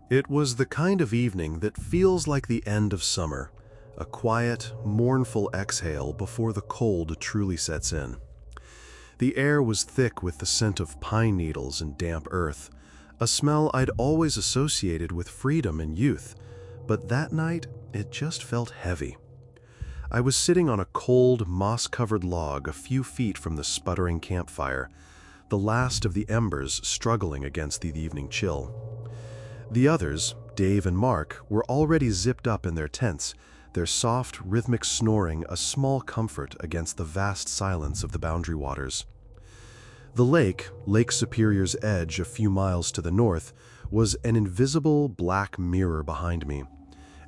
It was the kind of evening that feels like the end of summer, a quiet, mournful exhale before the cold truly sets in. The air was thick with the scent of pine needles and damp earth, a smell I'd always associated with freedom and youth, but that night it just felt heavy. I was sitting on a cold, moss-covered log a few feet from the sputtering campfire, the last of the embers struggling against the evening chill. The others, Dave and Mark, were already zipped up in their tents, their soft, rhythmic snoring a small comfort against the vast silence of the Boundary Waters. The lake, Lake Superior's edge a few miles to the north, was an invisible black mirror behind me,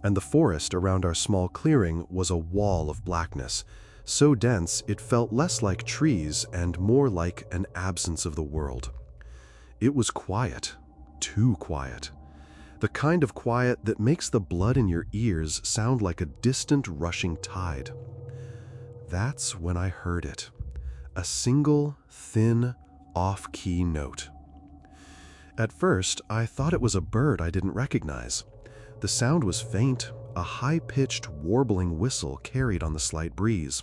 and the forest around our small clearing was a wall of blackness, so dense it felt less like trees and more like an absence of the world. It was quiet, too quiet. The kind of quiet that makes the blood in your ears sound like a distant rushing tide. That's when I heard it. A single, thin, off-key note. At first, I thought it was a bird I didn't recognize. The sound was faint, a high-pitched, warbling whistle carried on the slight breeze.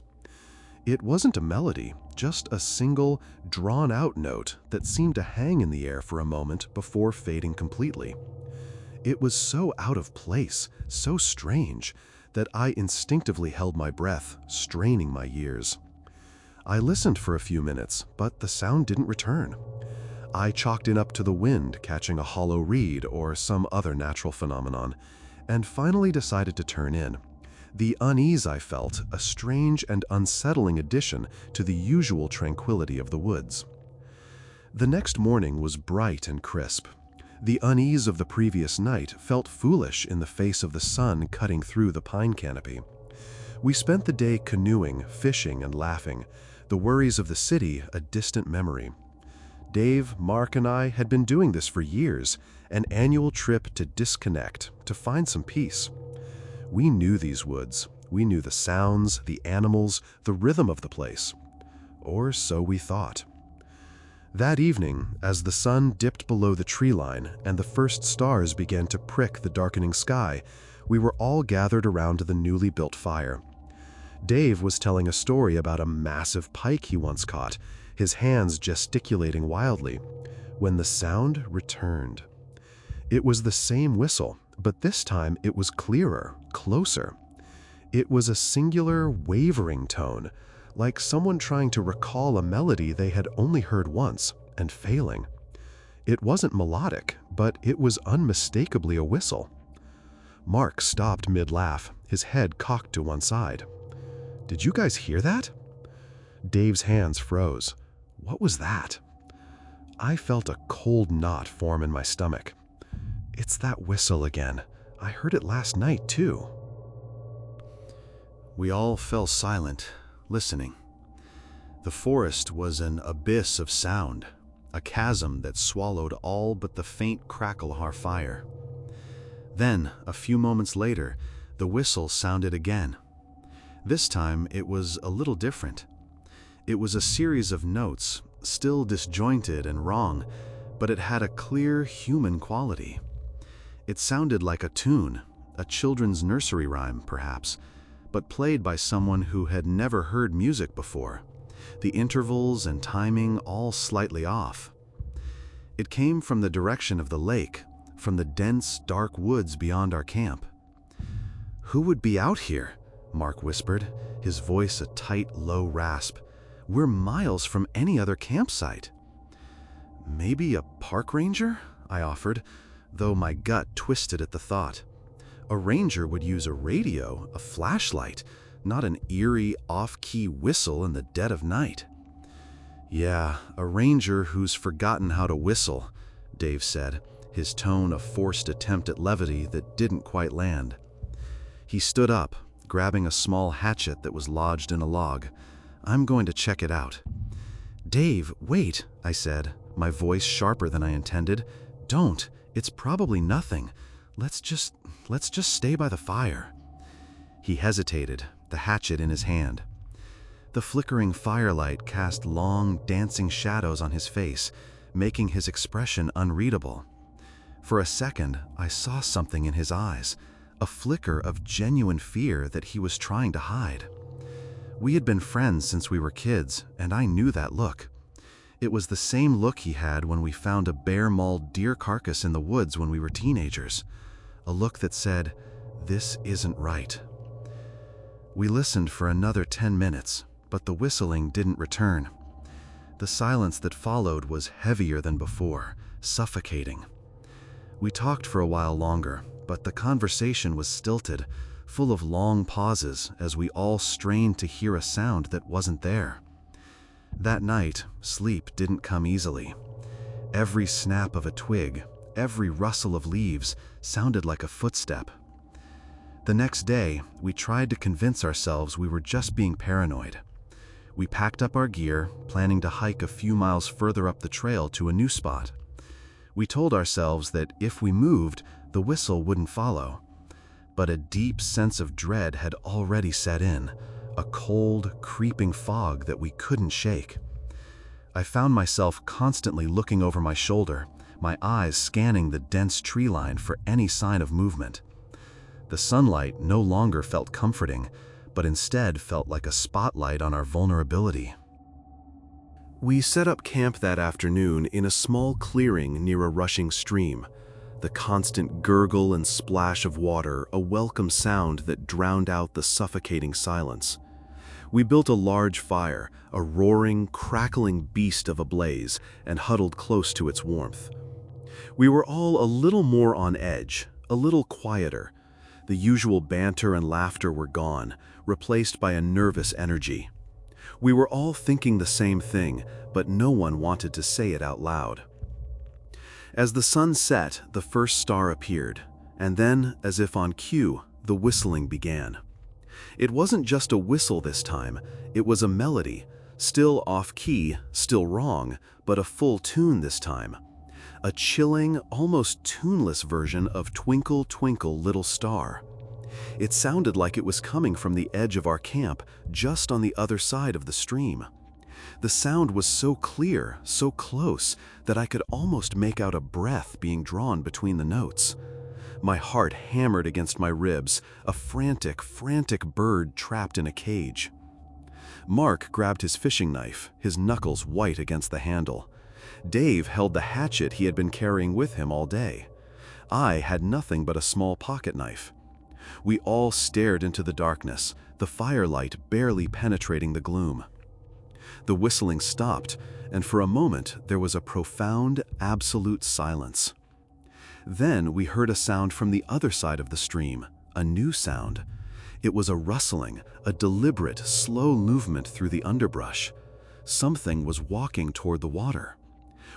It wasn't a melody, just a single, drawn-out note that seemed to hang in the air for a moment before fading completely. It was so out of place, so strange, that I instinctively held my breath, straining my ears. I listened for a few minutes, but the sound didn't return. I chalked it up to the wind catching a hollow reed or some other natural phenomenon, and finally decided to turn in. The unease I felt, a strange and unsettling addition to the usual tranquility of the woods. The next morning was bright and crisp. The unease of the previous night felt foolish in the face of the sun cutting through the pine canopy. We spent the day canoeing, fishing, and laughing, the worries of the city a distant memory. Dave, Mark, and I had been doing this for years, an annual trip to disconnect, to find some peace. We knew these woods. We knew the sounds, the animals, the rhythm of the place. Or so we thought. That evening, as the sun dipped below the tree line and the first stars began to prick the darkening sky, we were all gathered around the newly built fire. Dave was telling a story about a massive pike he once caught, his hands gesticulating wildly, when the sound returned. It was the same whistle, but this time it was clearer, closer. It was a singular, wavering tone, like someone trying to recall a melody they had only heard once, and failing. It wasn't melodic, but it was unmistakably a whistle. Mark stopped mid-laugh, his head cocked to one side. "Did you guys hear that?" Dave's hands froze. What was that? I felt a cold knot form in my stomach. It's that whistle again. I heard it last night, too. We all fell silent, listening. The forest was an abyss of sound, a chasm that swallowed all but the faint crackle of our fire. Then, a few moments later, the whistle sounded again. This time, it was a little different. It was a series of notes, still disjointed and wrong, but it had a clear human quality. It sounded like a tune, a children's nursery rhyme, perhaps, but played by someone who had never heard music before, the intervals and timing all slightly off. It came from the direction of the lake, from the dense, dark woods beyond our camp. "Who would be out here?" Mark whispered, his voice a tight, low rasp. "We're miles from any other campsite." "Maybe a park ranger?" I offered, though my gut twisted at the thought. A ranger would use a radio, a flashlight, not an eerie, off-key whistle in the dead of night. "Yeah, a ranger who's forgotten how to whistle," Dave said, his tone a forced attempt at levity that didn't quite land. He stood up, grabbing a small hatchet that was lodged in a log. "I'm going to check it out." "Dave, wait," I said, my voice sharper than I intended. "Don't. It's probably nothing. Let's just stay by the fire." He hesitated, the hatchet in his hand. The flickering firelight cast long, dancing shadows on his face, making his expression unreadable. For a second, I saw something in his eyes, a flicker of genuine fear that he was trying to hide. We had been friends since we were kids, and I knew that look. It was the same look he had when we found a bare-mauled deer carcass in the woods when we were teenagers. A look that said, "This isn't right." We listened for another 10 minutes, but the whistling didn't return. The silence that followed was heavier than before, suffocating. We talked for a while longer, but the conversation was stilted, full of long pauses as we all strained to hear a sound that wasn't there. That night, sleep didn't come easily. Every snap of a twig, every rustle of leaves sounded like a footstep. The next day, we tried to convince ourselves we were just being paranoid. We packed up our gear, planning to hike a few miles further up the trail to a new spot. We told ourselves that if we moved, the whistle wouldn't follow. But a deep sense of dread had already set in, a cold, creeping fog that we couldn't shake. I found myself constantly looking over my shoulder, my eyes scanning the dense tree line for any sign of movement. The sunlight no longer felt comforting, but instead felt like a spotlight on our vulnerability. We set up camp that afternoon in a small clearing near a rushing stream. The constant gurgle and splash of water, a welcome sound that drowned out the suffocating silence. We built a large fire, a roaring, crackling beast of a blaze, and huddled close to its warmth. We were all a little more on edge, a little quieter. The usual banter and laughter were gone, replaced by a nervous energy. We were all thinking the same thing, but no one wanted to say it out loud. As the sun set, the first star appeared, and then, as if on cue, the whistling began. It wasn't just a whistle this time, it was a melody, still off-key, still wrong, but a full tune this time. A chilling, almost tuneless version of Twinkle, Twinkle, Little Star. It sounded like it was coming from the edge of our camp, just on the other side of the stream. The sound was so clear, so close, that I could almost make out a breath being drawn between the notes. My heart hammered against my ribs, a frantic, frantic bird trapped in a cage. Mark grabbed his fishing knife, his knuckles white against the handle. Dave held the hatchet he had been carrying with him all day. I had nothing but a small pocket knife. We all stared into the darkness, the firelight barely penetrating the gloom. The whistling stopped, and for a moment there was a profound, absolute silence. Then we heard a sound from the other side of the stream, a new sound. It was a rustling, a deliberate, slow movement through the underbrush. Something was walking toward the water.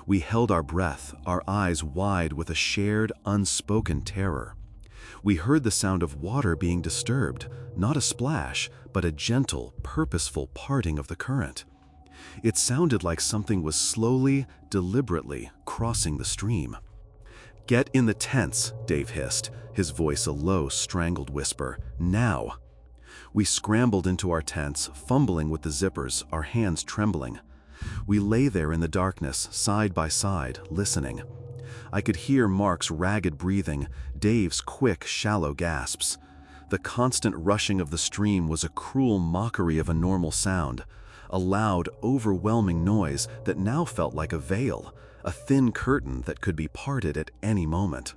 We held our breath, our eyes wide with a shared, unspoken terror. We heard the sound of water being disturbed, not a splash, but a gentle, purposeful parting of the current. It sounded like something was slowly, deliberately crossing the stream. "Get in the tents," Dave hissed, his voice a low, strangled whisper. "Now!" We scrambled into our tents, fumbling with the zippers, our hands trembling. We lay there in the darkness, side by side, listening. I could hear Mark's ragged breathing, Dave's quick, shallow gasps. The constant rushing of the stream was a cruel mockery of a normal sound, a loud, overwhelming noise that now felt like a veil, a thin curtain that could be parted at any moment.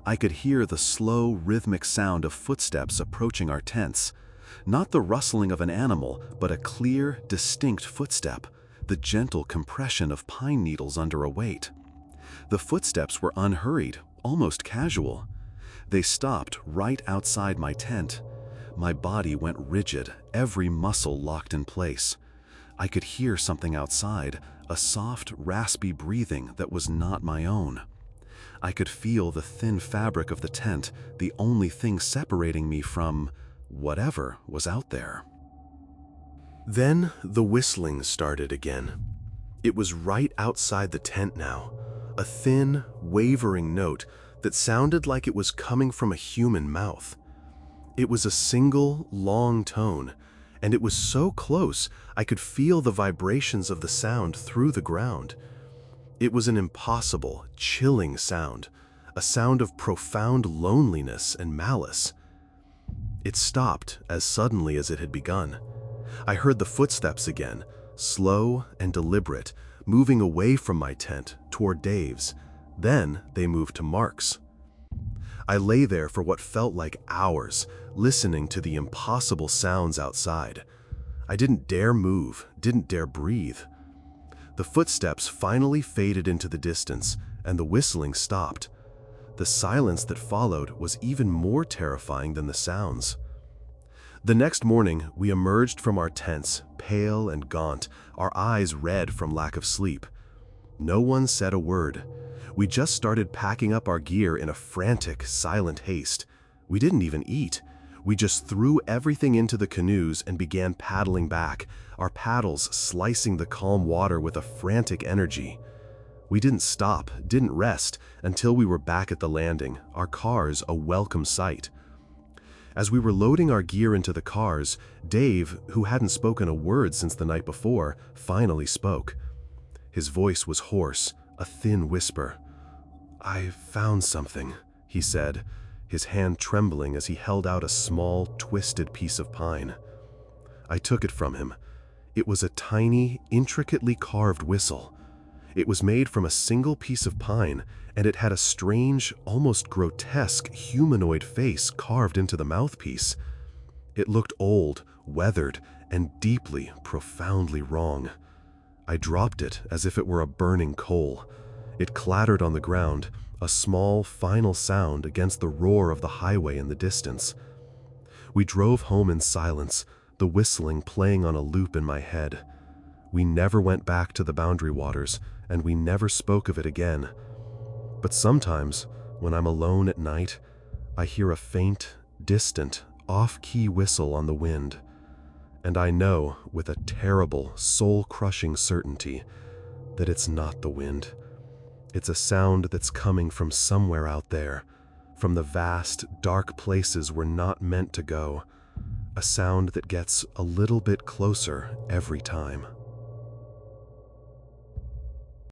I could hear the slow, rhythmic sound of footsteps approaching our tents. Not the rustling of an animal, but a clear, distinct footstep, the gentle compression of pine needles under a weight. The footsteps were unhurried, almost casual. They stopped right outside my tent. My body went rigid, every muscle locked in place. I could hear something outside, a soft, raspy breathing that was not my own. I could feel the thin fabric of the tent, the only thing separating me from whatever was out there. Then the whistling started again. It was right outside the tent now, a thin, wavering note that sounded like it was coming from a human mouth. It was a single, long tone, and it was so close I could feel the vibrations of the sound through the ground. It was an impossible, chilling sound, a sound of profound loneliness and malice. It stopped as suddenly as it had begun. I heard the footsteps again, slow and deliberate, moving away from my tent toward Dave's. Then they moved to Mark's. I lay there for what felt like hours, listening to the impossible sounds outside. I didn't dare move, didn't dare breathe. The footsteps finally faded into the distance, and the whistling stopped. The silence that followed was even more terrifying than the sounds. The next morning, we emerged from our tents, pale and gaunt, our eyes red from lack of sleep. No one said a word. We just started packing up our gear in a frantic, silent haste. We didn't even eat. We just threw everything into the canoes and began paddling back, our paddles slicing the calm water with a frantic energy. We didn't stop, didn't rest, until we were back at the landing, our cars a welcome sight. As we were loading our gear into the cars, Dave, who hadn't spoken a word since the night before, finally spoke. His voice was hoarse, a thin whisper. "I found something," he said, his hand trembling as he held out a small, twisted piece of pine. I took it from him. It was a tiny, intricately carved whistle. It was made from a single piece of pine, and it had a strange, almost grotesque humanoid face carved into the mouthpiece. It looked old, weathered, and deeply, profoundly wrong. I dropped it as if it were a burning coal. It clattered on the ground, a small, final sound against the roar of the highway in the distance. We drove home in silence, the whistling playing on a loop in my head. We never went back to the Boundary Waters, and we never spoke of it again. But sometimes, when I'm alone at night, I hear a faint, distant, off-key whistle on the wind. And I know, with a terrible, soul-crushing certainty, that it's not the wind. It's a sound that's coming from somewhere out there, from the vast, dark places we're not meant to go. A sound that gets a little bit closer every time.